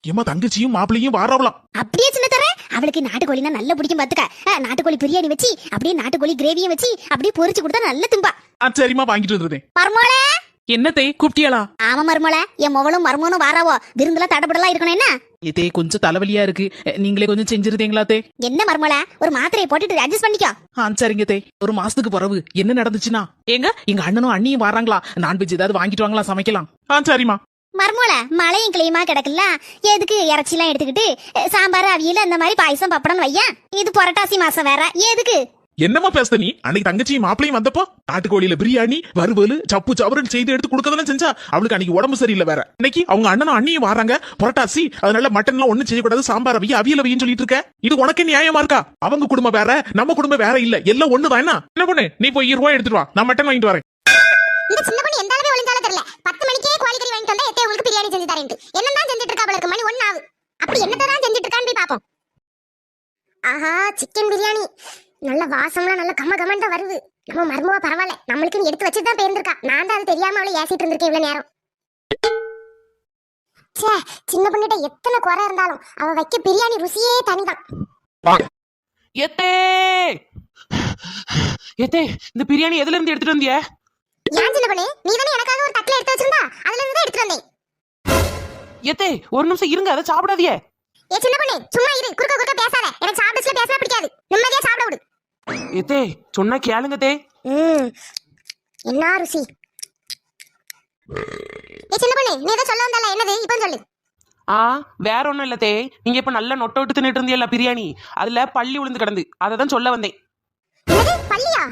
ஏமா தங்கச்சியும் மாப்பிள்ளையும் வாரவலாம். அப்படியே சின்ன தர அவளுக்கு நாட்டுக்கோழினா நல்ல பிடிக்கும் பாத்துக்க. நாட்டுக்கோழி பிரியாணி வச்சு அப்படியே நாட்டுக்கோழி கிரேவியும் வச்சு அப்படியே பொரிச்சு கொடுத்தா நல்ல திம்பா. சரிம்மா வாங்கிட்டு வந்துருந்தேன். மர்மோளே என்னத்தை கூப்பிட்டியாளா? ஆமா மர்மோளே, என் மவளும் மர்மோனும் வாராவோ, விருந்துல தடபடலாம் இருக்கணும் என்ன? இதே கொஞ்சம் தலைவலியா இருக்கு, நீங்களே கொஞ்சம் செஞ்சிருந்தீங்களா தே? என்ன மர்மோளே, ஒரு மாத்திரையை போட்டுட்டு அட்ஜஸ்ட் பண்ணிக்கோ. சரிங்க தே. ஒரு மாசத்துக்கு பிறகு என்ன நடந்துச்சுன்னா, எங்க அண்ணனும் அண்ணியும் வராங்களா, நான்வெஜ் ஏதாவது வாங்கிட்டு வாங்களா, சமைக்கலாம். சரிம்மா. மர்மோளே, மழையும் கிளியுமா கிடக்குல்ல, எதுக்கு இறைச்சி எல்லாம் எடுத்துக்கிட்டு சாம்பார் அவியல் அந்த மாதிரி பாயசம் பப்படம்னு வையா? இது புரட்டாசி மாசம் வேற, எதுக்கு? என்னமா பேசுத நீ? அன்னைக்கு தங்கச்சியும் மாப்பிளையும் வந்தப்போ நாட்டுக்கோழியில பிரியாணி வறுவல் சப்பு சவரன் செய்து எடுத்து கொடுக்கறதெல்லாம் செஞ்சா அவளுக்கு அன்னைக்கு உடம்பு சரியில்லை வேற. இன்னைக்கு அவங்க அண்ணனும் அண்ணியும் வராங்க, புரட்டாசி, அதனால மட்டன் எல்லாம் ஒண்ணும் செய்யக்கூடாது, சாம்பார் அவியல் வையின்னு சொல்லிட்டு இருக்க. இது உனக்கு நியாயமா இருக்கா? அவங்க குடும்பம் வேற, நம்ம குடும்பம் வேற இல்ல, எல்லாம் ஒண்ணுதான். என்ன பொண்ணு, நீ போய் 20 ரூபாய் எடுத்துட்டு வா, நான் மட்டன் வாங்கிட்டு வரேன். இந்த சின்ன பொண்ணு எந்த அளவு ஒளிஞ்சாலும் தெரியல. 10 மணிக்கே கோழி கறி வாங்கிட்டு வந்தா எத்தே உங்களுக்கு பிரியாணி செஞ்சு தரேன்ட்டு என்னதான் செஞ்சுட்டு இருக்கா? அவளுக்கு மணி 1 ஆகுது. அப்படி என்னதான் செஞ்சுட்டு இருக்கான்னு போய் பாப்போம். ஆஹா, சிக்கன் பிரியாணி நல்ல வாசம்லாம் நல்ல கம கமன்னு தான் வருது. நம்ம மருமவா பரவாயில்ல, நம்மளுக்குன்னு எடுத்து வச்சுட்டு தான் போயிருந்திருக்கா. நான் தான் அது தெரியாம அவளை ஏசிட்டு இருந்திருக்கேன் இவ்வளவு நேரம். சே, சின்ன பொண்ணுகிட்ட எத்தனை குறை இருந்தாலும் அவ வைக்க பிரியாணி ருசியே தனிதான். எத்தே எத்தே, இந்த பிரியாணி எதுல இருந்து எடுத்துட்டு வந்திய? ஏன் சின்ன பொண்ணு, நீ தானே எனக்காக ஒரு தட்டுல எடுத்து வச்சிருந்தா, அதுல இருந்து தான் எடுத்துட்டு வந்தேன். எத்தே ஒரு நிமிஷம் இருங்க, அதை சாப்பிடாதியே. ஏ சின்ன பொண்ணு, சும்மா இரு, குறுக்க குறுக்க பேசாத. எனக்கு சாப்பிடுச்சுல பேசவே பிடிக்காது, நிம்மதியா சாப்பிட விடு. எத்தே சொன்னா கேளுங்க தே. என்ன ருசி. ஏ சின்ன பொண்ணு, நீ ஏதோ சொல்ல வந்தால, என்னது இப்போ சொல்லு. வேற ஒண்ணும் இல்ல தே, நீங்க இப்ப நல்ல நொட்ட விட்டு தின்னுட்டு இருந்தீல்ல பிரியாணி, அதுல பள்ளி உளுந்து கிடந்து, அதை தான் சொல்ல வந்தேன். என்னது பள்ளியா?